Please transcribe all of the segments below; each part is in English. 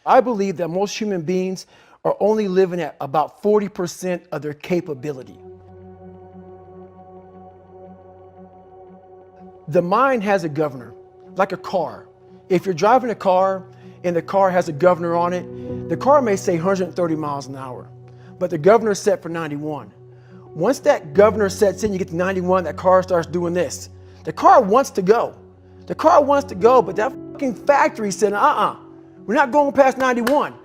I believe that most human beings are only living at about 40% of their capability. The mind has a governor, like a car. If you're driving a car and the car has a governor on it, the car may say 130 miles an hour, but the governor is set for 91. Once that governor sets in, you get to 91, that car starts doing this. The car wants to go. The car wants to go, but that fucking factory said, we're not going past 91.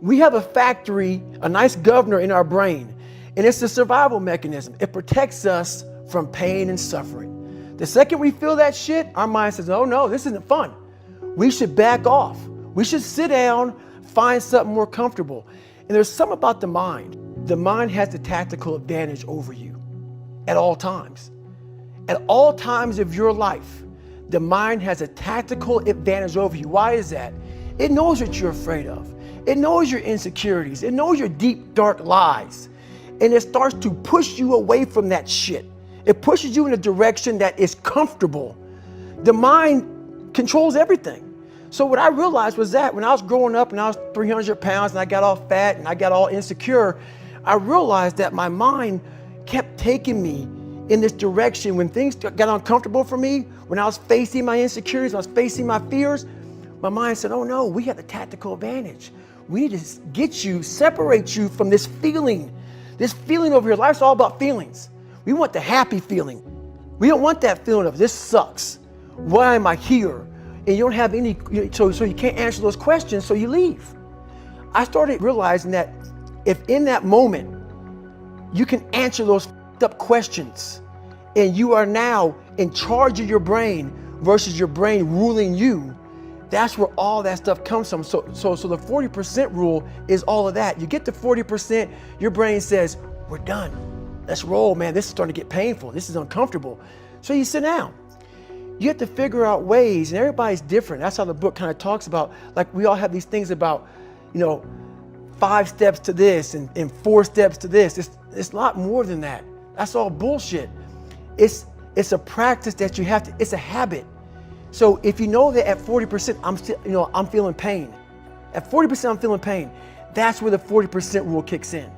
We have a factory, a nice governor in our brain, and it's a survival mechanism. It protects us from pain and suffering. The second we feel that shit, our mind says, oh no, this isn't fun. We should back off. We should sit down, find something more comfortable. And there's something about the mind. The mind has the tactical advantage over you at all times. At all times of your life, the mind has a tactical advantage over you. Why is that? It knows what you're afraid of. It knows your insecurities. It knows your deep, dark lies. And it starts to push you away from that shit. It pushes you in a direction that is comfortable. The mind controls everything. So what I realized was that when I was growing up and I was 300 pounds and I got all fat and I got all insecure, I realized that my mind kept taking me in this direction. When things got uncomfortable for me, when I was facing my insecurities, when I was facing my fears, my mind said, oh no, we have the tactical advantage. We need to get you, separate you from this feeling over here. Life's all about feelings. We want the happy feeling. We don't want that feeling of this sucks. Why am I here? And you don't have any, so you can't answer those questions, so you leave. I started realizing that if in that moment you can answer those up questions and you are now in charge of your brain versus your brain ruling you, that's where all that stuff comes from. So the 40% rule is all of that. You get to 40%, your brain says, we're done. Let's roll, man. This is starting to get painful. This is uncomfortable. So you sit down. You have to figure out ways, and everybody's different. That's how the book kind of talks about, like we all have these things about, 5 steps to this and 4 steps to this. It's a lot more than that. That's all bullshit. It's a practice that you have to, it's a habit. So if you know that at 40%, I'm feeling pain. At 40%, I'm feeling pain. That's where the 40% rule kicks in.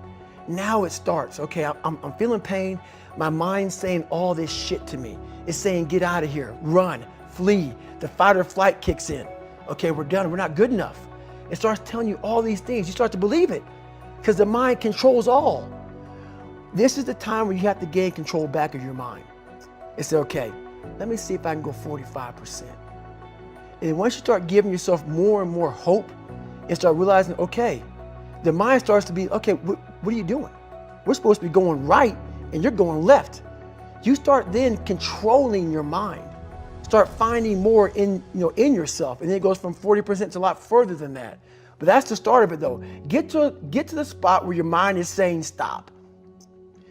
Now it starts. Okay, I'm feeling pain. My mind's saying all this shit to me. It's saying, get out of here, run, flee. The fight or flight kicks in. Okay, we're done. We're not good enough. It starts telling you all these things. You start to believe it because the mind controls all. This is the time where you have to gain control back of your mind. It's okay, let me see if I can go 45%. And once you start giving yourself more and more hope and start realizing, okay, the mind starts to be, okay, what are you doing? We're supposed to be going right and you're going left. You start then controlling your mind. Start finding more in yourself. And then it goes from 40% to a lot further than that. But that's the start of it though. Get to the spot where your mind is saying stop.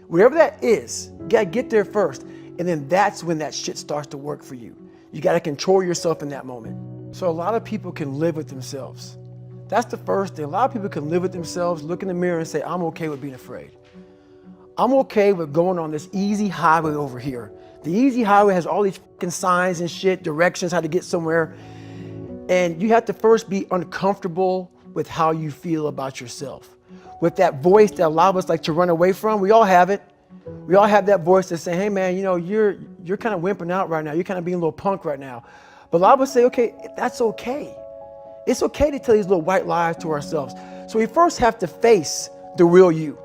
Wherever that is, you gotta get there first. And then that's when that shit starts to work for you. You gotta control yourself in that moment. So a lot of people can live with themselves. That's the first thing. A lot of people can live with themselves, look in the mirror and say, I'm okay with being afraid. I'm okay with going on this easy highway over here. The easy highway has all these fucking signs and shit, directions, how to get somewhere. And you have to first be uncomfortable with how you feel about yourself. With that voice that a lot of us like to run away from, we all have it. We all have that voice that say, hey man, you're kind of wimping out right now. You're kind of being a little punk right now. But a lot of us say, okay, that's okay. It's okay to tell these little white lies to ourselves. So we first have to face the real you.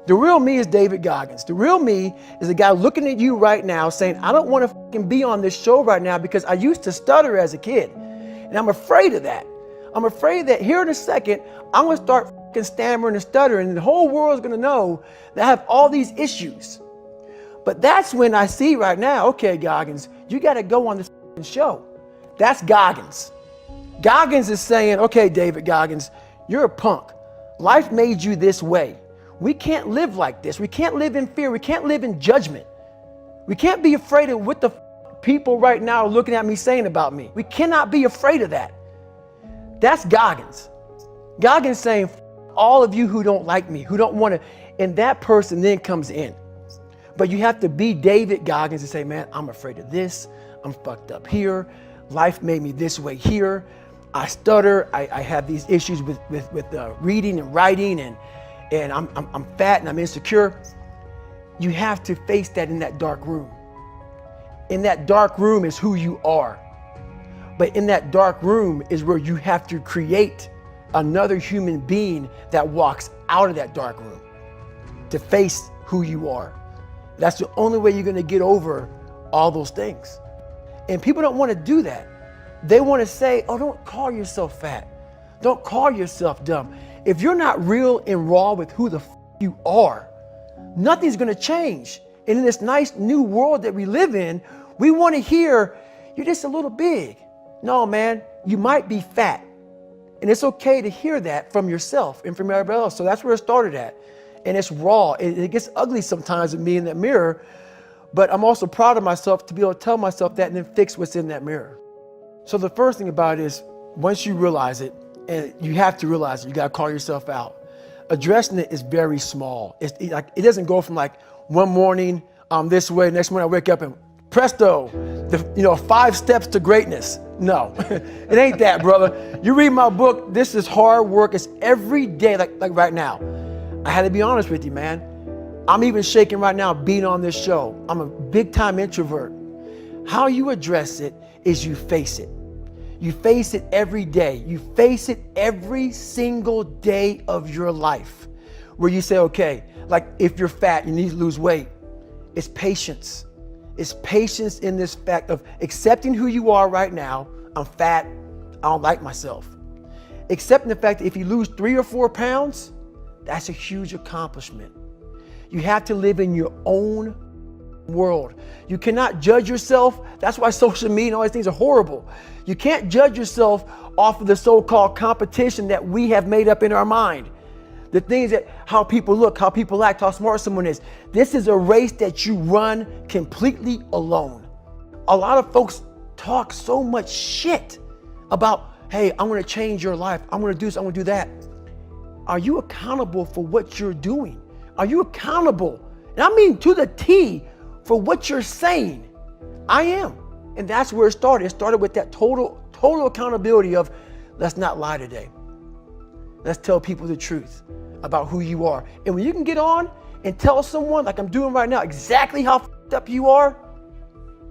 The real me is David Goggins. The real me is a guy looking at you right now saying, I don't want to fucking be on this show right now because I used to stutter as a kid. And I'm afraid of that. I'm afraid that here in a second, I'm going to start fucking stammering and stuttering and the whole world is going to know that I have all these issues. But that's when I see right now, okay, Goggins, you got to go on this fucking show. That's Goggins. Goggins is saying, okay, David Goggins, you're a punk. Life made you this way. We can't live like this. We can't live in fear. We can't live in judgment. We can't be afraid of what the people right now are looking at me saying about me. We cannot be afraid of that. That's Goggins. Goggins saying, all of you who don't like me, who don't want to, and that person then comes in. But you have to be David Goggins and say, man, I'm afraid of this. I'm fucked up here. Life made me this way here. I stutter. I have these issues with reading and writing, and I'm fat and I'm insecure. You have to face that in that dark room. In that dark room is who you are. But in that dark room is where you have to create another human being that walks out of that dark room to face who you are. That's the only way you're going to get over all those things. And people don't want to do that. They want to say, oh, don't call yourself fat. Don't call yourself dumb. If you're not real and raw with who the you are, nothing's going to change. And in this nice new world that we live in, we want to hear, you're just a little big. No, man, you might be fat. And it's okay to hear that from yourself and from everybody else. So that's where it started at. And it's raw. It gets ugly sometimes with me in that mirror. But I'm also proud of myself to be able to tell myself that and then fix what's in that mirror. So the first thing about it is, once you realize it, and you have to realize it, you got to call yourself out. Addressing it is very small. It doesn't go from like one morning this way, next morning I wake up and presto, 5 steps to greatness. No, it ain't that, brother. You read my book, this is hard work. It's every day, like right now. I had to be honest with you, man. I'm even shaking right now being on this show. I'm a big time introvert. How you address it is you face it. You face it every day. You face it every single day of your life, where you say, okay, like if you're fat, you need to lose weight. It's patience. It's patience in this fact of accepting who you are right now. I'm fat. I don't like myself. Accepting the fact that if you lose 3 or 4 pounds, that's a huge accomplishment. You have to live in your own world. You cannot judge yourself. That's why social media and all these things are horrible. You can't judge yourself off of the so-called competition that we have made up in our mind. The things that, how people look, how people act, how smart someone is. This is a race that you run completely alone. A lot of folks talk so much shit about, hey, I'm going to change your life. I'm going to do this. I'm going to do that. Are you accountable for what you're doing? Are you accountable? And I mean to the T for what you're saying. I am. And that's where it started. It started with that total accountability of, let's not lie today. Let's tell people the truth about who you are. And when you can get on and tell someone, like I'm doing right now, exactly how f***ed up you are,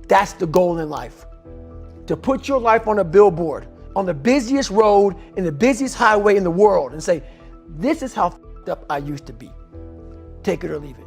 that's the goal in life. To put your life on a billboard, on the busiest road, in the busiest highway in the world, and say, this is how f***ed up I used to be. Take it or leave it.